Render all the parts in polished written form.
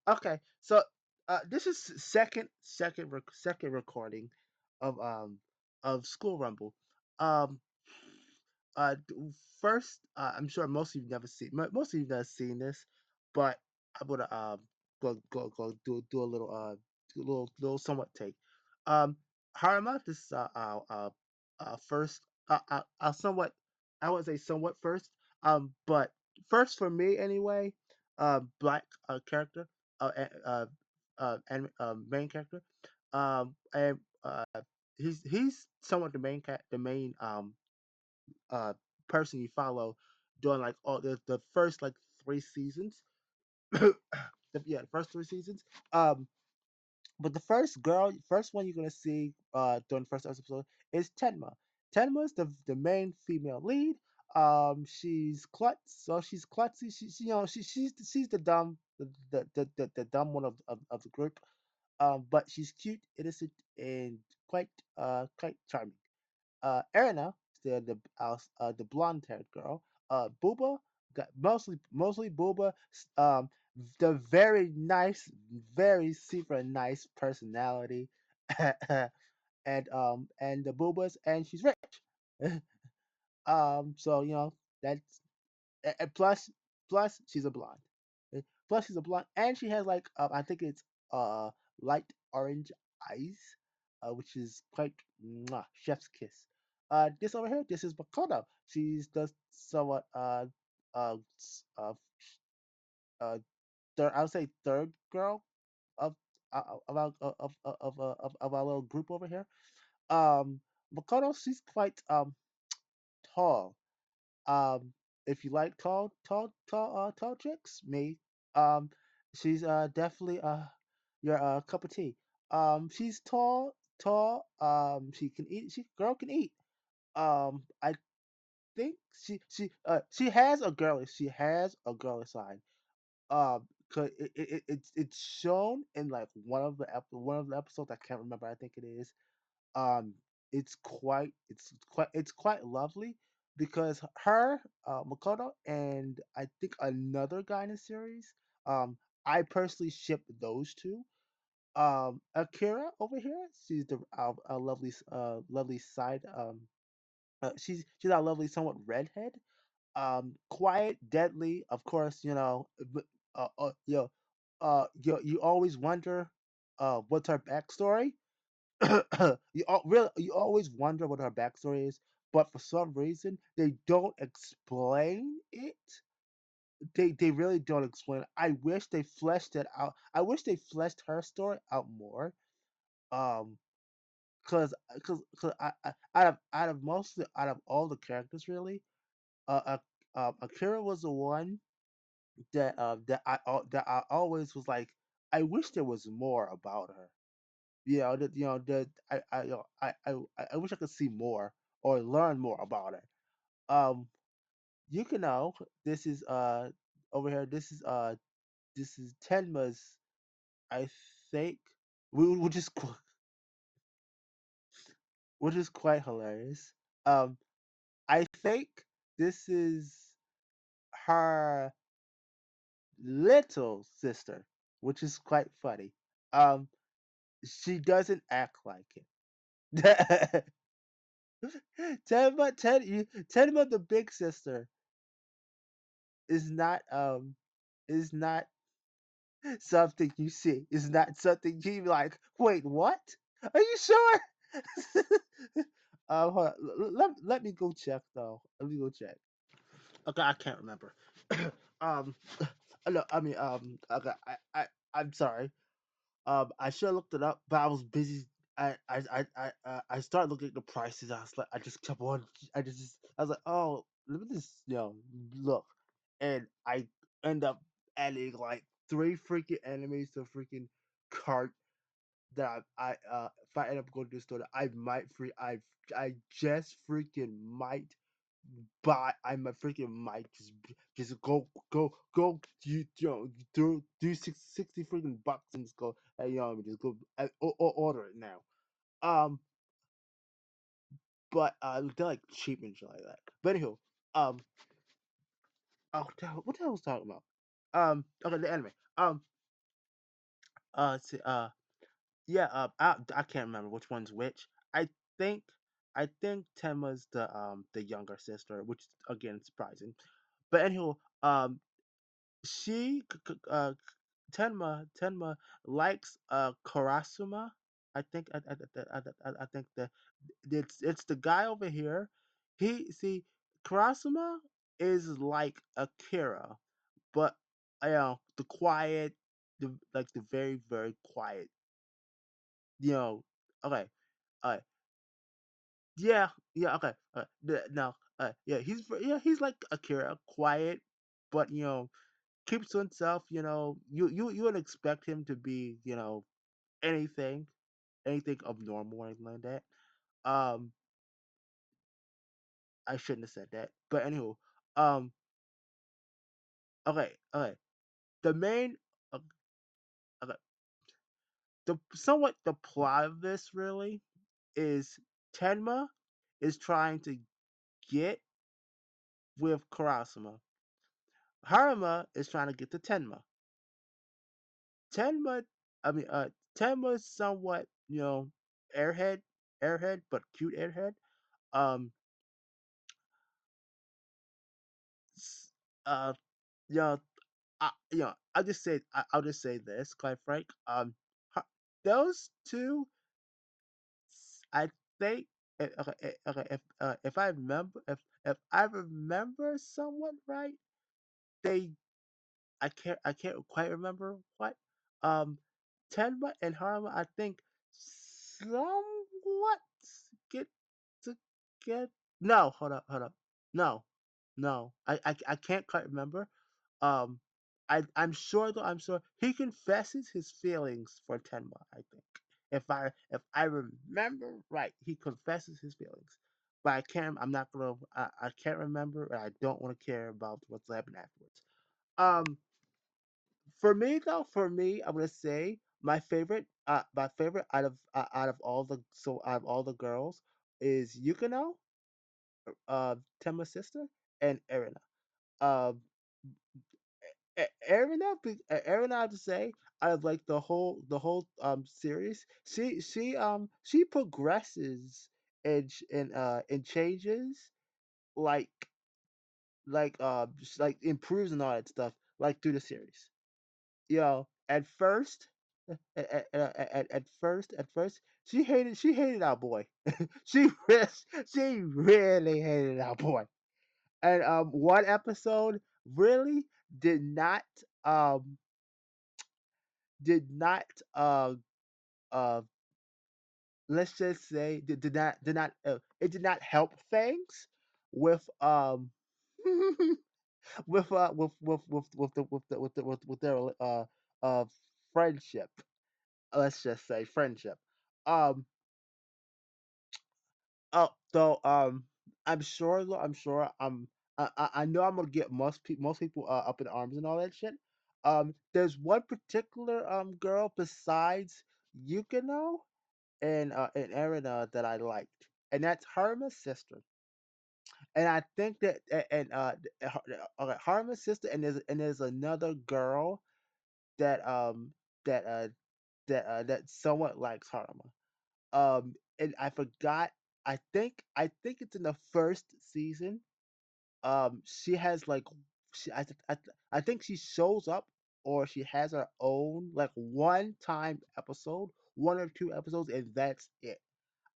Okay, so this is second recording of School Rumble. Um, uh, first, I'm sure most of you never seen most of you never seen this, but I'm gonna go do a little somewhat take. Um, Harima, this is first somewhat, I would say somewhat first, but first for me anyway. Black character, and main character, and he's somewhat the main uh person you follow during like all the first like 3 seasons. Yeah, the first 3 seasons. Um, but the first one you're gonna see during the first episode is Tenma. Tenma is the main female lead. She's klutz, so she's klutzy. She's the dumb the dumb one of the group. But she's cute, innocent, and quite charming. Erina, the blonde haired girl. Booba, mostly Booba. The very nice, very super nice personality, and the Boobas, and she's rich. So that's and plus she's a blonde. Plus she's a blonde, and she has like I think it's uh light orange eyes, which is quite chef's kiss. This over here, this is Makoto. She's the somewhat uh s- uh uh third, I would say third girl of of our little group over here. Um, Makoto, she's quite tall. Um, if you like tall chicks, me, um, she's definitely your cup of tea. She's tall. She can eat. She girl can eat. I think she has a girlish. She has a girlish side. 'Cause it's shown in like one of the episodes. I can't remember. I think it is. um it's quite lovely because her, Makoto, and I think another guy in the series, I personally ship those two. Akira over here, she's the our lovely side, she's our lovely somewhat redhead, quiet, deadly, of course, but you know you always wonder what's her backstory. You always wonder what her backstory is, but for some reason they don't explain it. They really don't explain it. I wish they fleshed it out. I wish they fleshed her story out more. Um, cause out of all the characters, really, Akira was the one that I always was like, I wish there was more about her. That that I wish I could see more or learn more about it. You can know this is over here. This is Tenma's. I think, which is which is quite hilarious. Um, I think this is her little sister, which is quite funny. Um, she doesn't act like it. Tenma, the big sister, is not something you see. It's not something you be like. Wait, what? Are you sure? Hold on. Let me go check though. Let me go check. Okay, I can't remember. um, no, I mean, okay, I'm sorry. I should have looked it up, but I was busy. I started looking at the prices. I was like, I just kept on. I was like, oh, let me just look, and I end up adding like three freaking enemies to a freaking cart that if I end up going to the store, I might I just freaking might buy. I might freaking might just go do 60 freaking bucks and just go, hey, just go order it now. Um, but they're like cheap and shit like that. But anywho, um, what the hell was I talking about? Okay, the anime. See, yeah, I can't remember which one's which. I think I think Tenma's the younger sister, which again is surprising. But anyhow, she Tenma likes Karasuma. I think that it's the guy over here. He see Karasuma is like Akira, but the quiet, the very quiet. You know, okay, uh, yeah, yeah, okay, no, yeah, he's like Akira, quiet, but keeps to himself. You would expect him to be anything, anything abnormal or anything like that. Um, I shouldn't have said that, but anywho, um, okay. The main, uh, okay, the plot of this really is Tenma is trying to get with Karasuma. Haruma is trying to get to Tenma. Tenma, I mean, Tenma is somewhat, airhead, but cute airhead. Um, s- uh, you know, I'll just say this, quite frank. Har- those two, I think, okay, if if I remember somewhat right, they I can't quite remember what. Um, Tenma and Harma, I think, somewhat get to get. No, hold up. No, no, I can't quite remember. Um, I'm sure though. I'm sure he confesses his feelings for Tenma. I think if I remember right, he confesses his feelings. But I can't. I'm not gonna. I can't remember, and I don't want to care about what's happened afterwards. Um, for me though, I'm gonna say my favorite out of all the girls is Yukino, Tenma's sister, and Erina. Um, Erina, I have to say, out of like the whole series, she progresses and changes like just, like improves and all that stuff like through the series. At first, at first, she hated our boy. she re- she really hated our boy. And one episode really did not um did not uh let's just say it did not help things with with their uh friendship. Let's just say friendship. Um, though I'm sure I know I'm gonna get most people up in arms and all that shit. There's one particular girl besides Yukino and Erina that I liked, and that's Harma's sister. And I think that okay, Harma's sister, and there's another girl that that uh that somewhat likes Harma. And I forgot. I think it's in the first season. She has like she I think she shows up or she has her own like one time episode, one or two episodes, and that's it.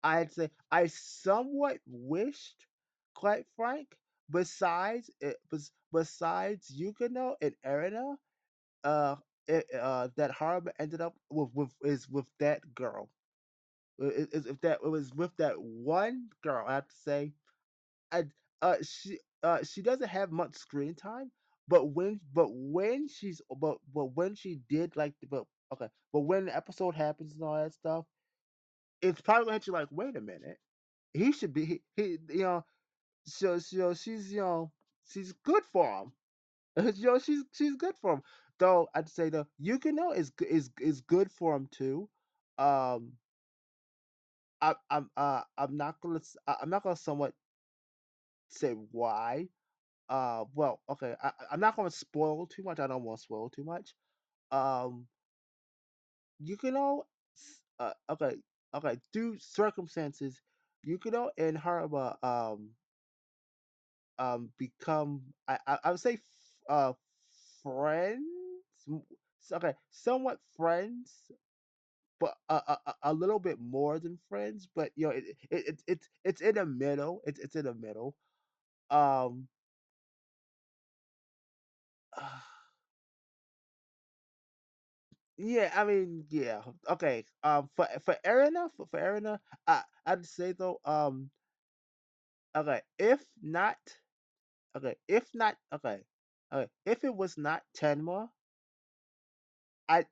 I'd say I somewhat wished, quite frank, besides Yukino and Erina, uh, that Harba ended up with that girl. If that it was with that one girl, I have to say, I she doesn't have much screen time, but when she did but when the episode happens and all that stuff, it's probably gonna hit you like, wait a minute, he should be he she's she's good for him. She's good for him. Though I'd say the Yukino is good for him too. Um, I'm not gonna somewhat say why. Well, okay, I'm not gonna spoil too much. I don't want to spoil too much. Um, Yukino, okay, okay, due circumstances, Yukino and Haruma become I would say friends. Okay, somewhat friends, but a little bit more than friends. But you know, it's in the middle. It's in the middle. Um, yeah, I mean, yeah, okay. For Arena, I'd say though, okay, if it was not Tenma, I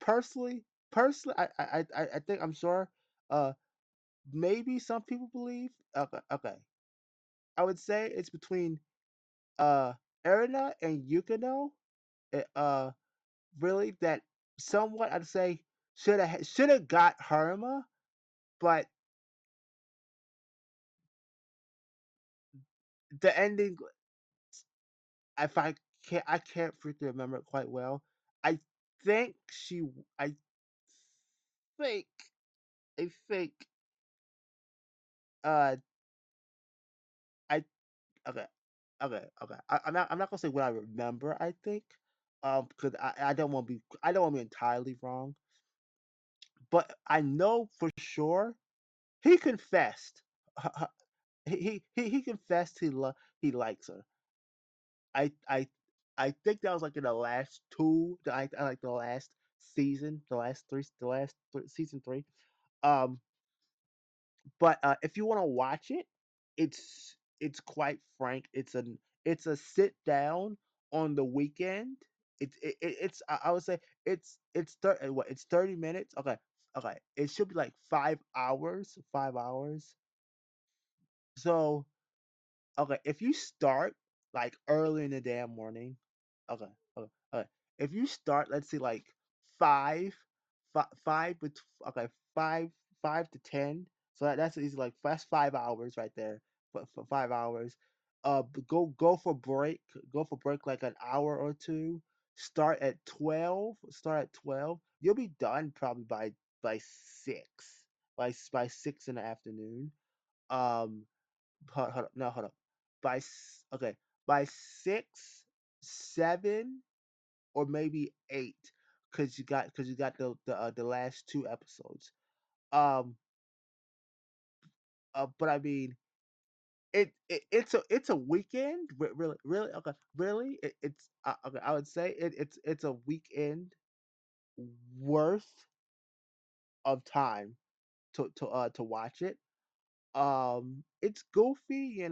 personally, I think I'm sure, uh, maybe some people believe, okay, I would say it's between uh Erina and Yukino, uh, uh, really that somewhat I'd say should have got Haruma, but the ending, if I can't freaking remember it quite well. I think she, I think, I think, uh, I okay, okay. I'm not gonna say what I remember. I think, because I don't want to be entirely wrong, but I know for sure he confessed. He confessed he likes her. I I I think that was like in the last two. I like the last season, season three. Um, but if you want to watch it, it's quite frank. It's a sit down on the weekend. It's I would say it's 30 minutes. Okay, okay. It should be like 5 hours. 5 hours. So okay, if you start like early in the damn morning, okay, okay, okay. If you start, let's say like five, five, okay, five, 5 to 10. So that's easy. Like that's 5 hours right there. For 5 hours, go for break. Go for break like an hour or two. Start at 12. Start at 12. You'll be done probably by six. By 6 in the afternoon. Um, hold up, no, hold up. Okay, by 6, 7, or maybe 8, because you got the last two episodes. Um, but I mean, it's a weekend. Really, really, okay, really. It's okay. I would say it's a weekend worth of time to watch it. It's goofy,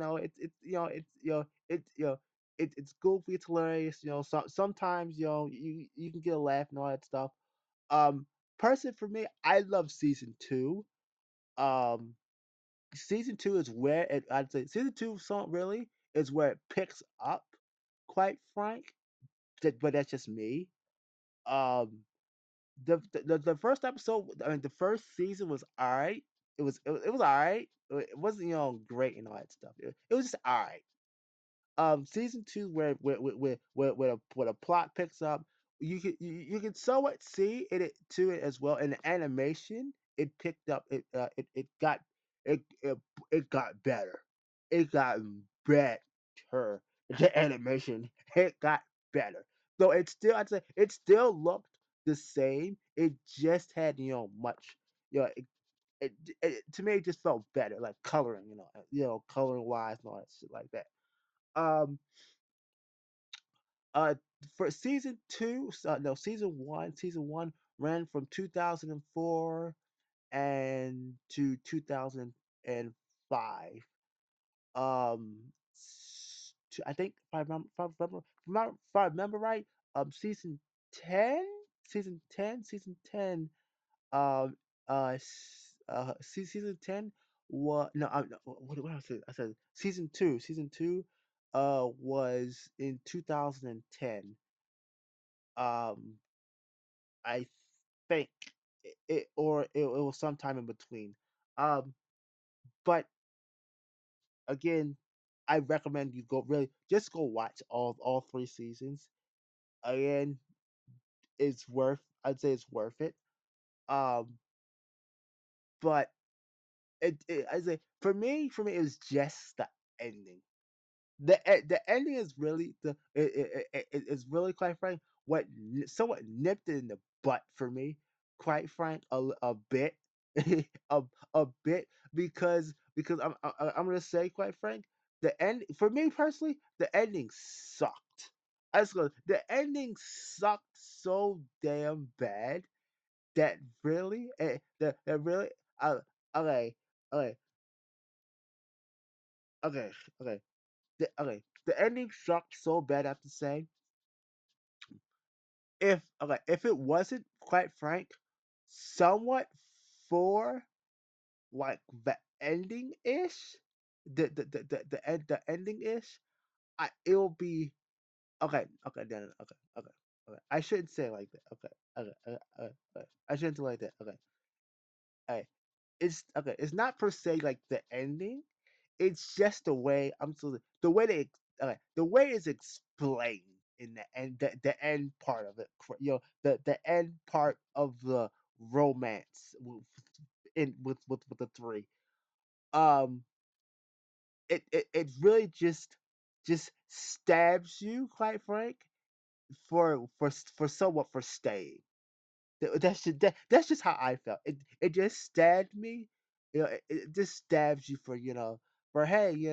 it's goofy, it's hilarious, sometimes, you can get a laugh and all that stuff. um Person for me, I love season two. um Season two is where I'd say season two song really is where it picks up, quite frank. But that's just me. um the first episode, I mean, the first season was all right. It was all right. It wasn't, great and all that stuff. It was just all right. Season two, where the plot picks up, you can somewhat see it to it as well in the animation. It picked up. It it got better. It got better. The animation, it got better. Though I'd say it still looked the same. It just had, much, you know it, to me, it just felt better, like coloring, coloring wise and all that shit like that. um uh for season two, no, season one ran from 2004 and to 2005. I think, if I remember right, season 10, season 10, um season 10 was, no, no, what I said season 2 was in 2010. um I think it was sometime in between. um but again, I recommend you go, really just go watch all three seasons again. I'd say it's worth it. Um, but I say for me, it was just the ending. The ending is really it's really quite frank what somewhat nipped it in the butt for me, quite frank, a bit, a a bit because I'm gonna say quite frank, the end for me personally, the ending sucked. I just go, the ending sucked so damn bad that really, that really, uh, okay, okay, okay, okay. Okay, the ending sucked so bad. I have to say, if it wasn't quite frank, somewhat for like the ending ish, the ending ish, it'll be okay, no, no, no, okay. I shouldn't say it like that. Okay. I shouldn't say it like that. Okay. It's not per se like the ending. It's just the way I'm so the way they the way it's explained in the end, the end part of it. The end part of the romance with the three. Um, it really just stabs you, quite frank, for somewhat for staying. That's just how I felt. It just stabbed me. It just stabs you for for hey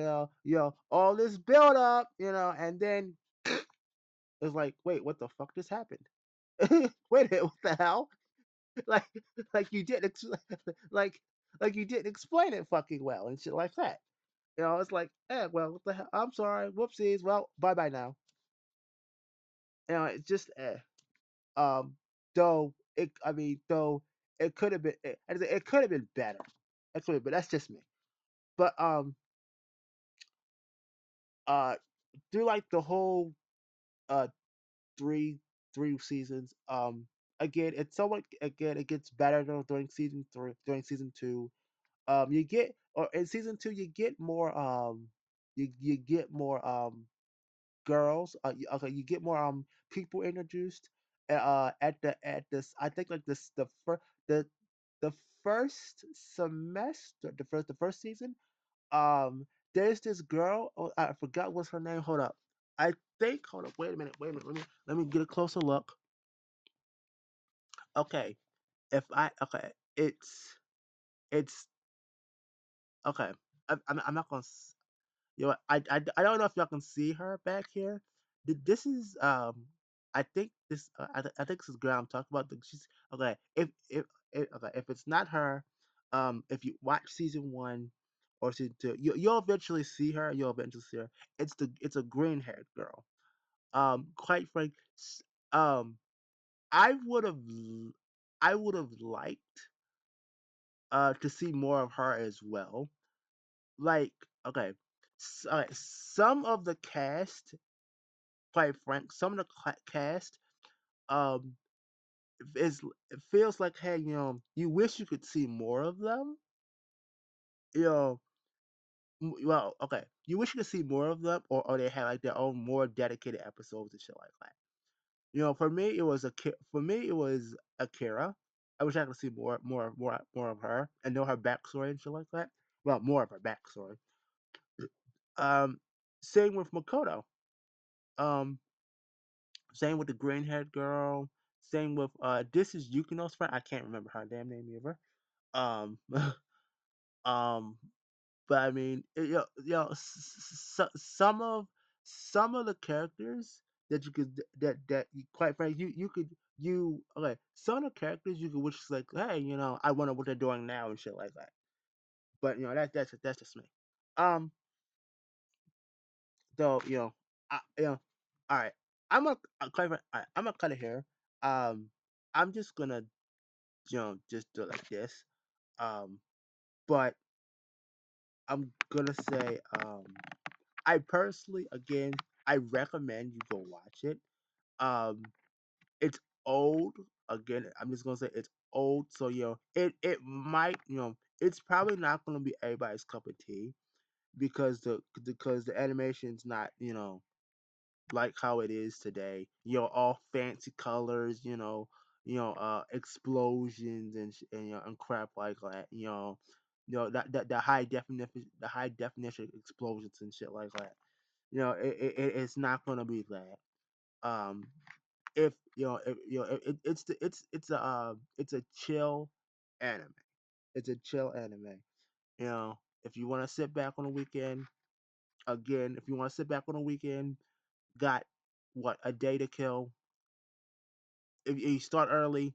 all this build up and then it's like wait what the fuck just happened? Wait a minute, what the hell? Like like you didn't like like you didn't explain it fucking well and shit like that. It's like well what the hell? I'm sorry, whoopsies. Well bye bye now. It's just Um, though I mean, though it could have been, it could have been better. It could have, but that's just me. But uh, through like the whole uh three three seasons, again, it's somewhat again it gets better though during season three, during season two. You get or in season two you get more you get more girls. Okay, you get more people introduced. At this, I think like this the the first semester, the first season. Um, there's this girl. Oh, I forgot what's her name. Hold up. I think. Hold up. Wait a minute. Wait a minute. Let me get a closer look. Okay. If I okay, it's okay. I'm not gonna. I don't know if y'all can see her back here. This is I think this I think this is girl I'm talking about. She's okay. If okay if it's not her, if you watch season one or season two, you'll eventually see her. You'll eventually see her. It's a green haired girl. Quite frank, um, I would have I would have liked to see more of her as well. Like okay, some of the cast, quite frank, some of the cast, um, is it feels like hey, you wish you could see more of them. You know, well, okay, you wish you could see more of them, or they had like their own more dedicated episodes and shit like that. For me, it was for me it was Akira. I wish I could see more of her and know her backstory and shit like that. Well, more of her backstory. Um, same with Makoto. Um, Same with the green haired girl. Same with this is Yukino's friend. I can't remember her damn name either. Um um but I mean some of the characters that you could that you, quite frankly you could you okay some of the characters you could wish like hey I wonder what they're doing now and shit like that. But that's just me. Um though all right. Quite I'm gonna cut it here. Um I'm just gonna just do it like this. Um, but I'm gonna say, I personally, again, I recommend you go watch it. Um, it's old. Again, I'm just gonna say it's old. So it might, it's probably not gonna be everybody's cup of tea because the animation's not, like how it is today. All fancy colors. explosions and and crap like that. That the high definition explosions and shit like that. It's not gonna be that. Um, if it's a chill anime. It's a chill anime. If you want to sit back on the weekend, again, if you want to sit back on the weekend, got what a day to kill. If you start early,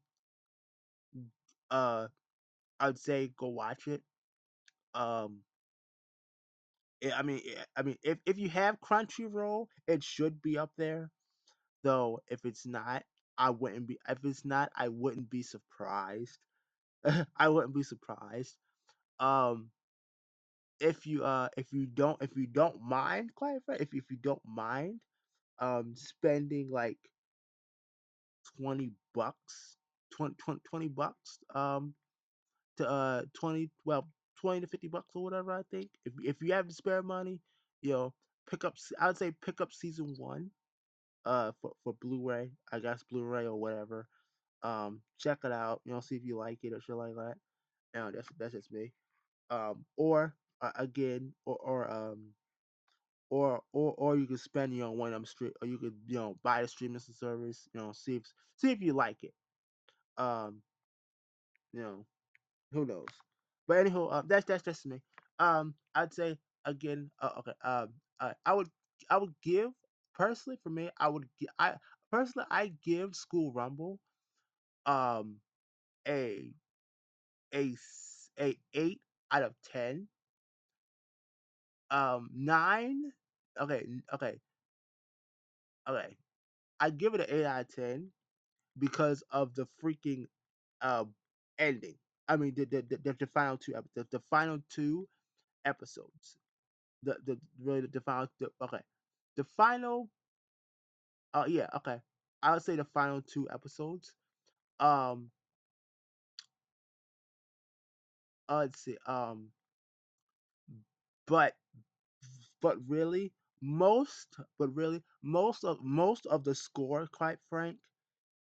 uh, I'd say go watch it. Um, if you have Crunchyroll, it should be up there. Though if it's not, I wouldn't be. If it's not, I wouldn't be surprised. I wouldn't be surprised. Um, if you don't mind, quite frankly, if you don't mind, spending like $20, 20 bucks, to 20, well, 20 to $50 or whatever. I think if you have the spare money, you know, I would say pick up season one, for Blu-ray, I guess Blu-ray or whatever. Check it out, see if you like it or shit like that. That's just me. Or again, or you could spend one of them street, or you could buy the streaming service, see if you like it. Um, you know, who knows? But anyhow, that's just me. I'd say again, okay. I would give personally for me. I personally I give School Rumble um a a 8 out of 10. 9. Okay, okay, okay. I give it an 8 out of 10 because of the freaking uh ending. I mean the final the final two episodes. The really the final okay. The final yeah, okay. I would say the final two episodes. Um let's see. But but really most of the score, quite frank,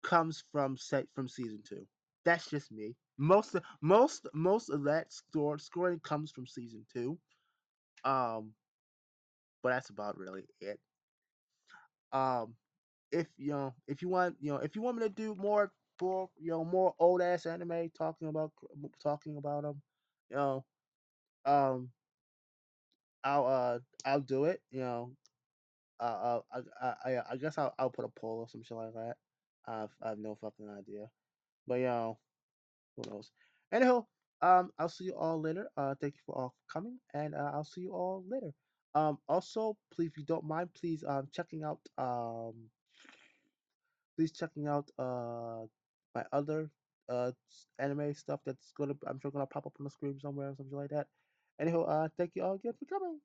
comes from season two. That's just me. Most of that scoring comes from season two. Um, but that's about really it. Um, if you want if you want me to do more old ass anime talking about them, you know, um, I'll do it. I guess I'll put a poll or some shit like that. I have no fucking idea. But who knows? Anyhow, I'll see you all later. Thank you for all coming, and I'll see you all later. Also, please, if you don't mind, please please checking out my other anime stuff that's I'm sure gonna pop up on the screen somewhere or something like that. Anyhow, thank you all again for coming.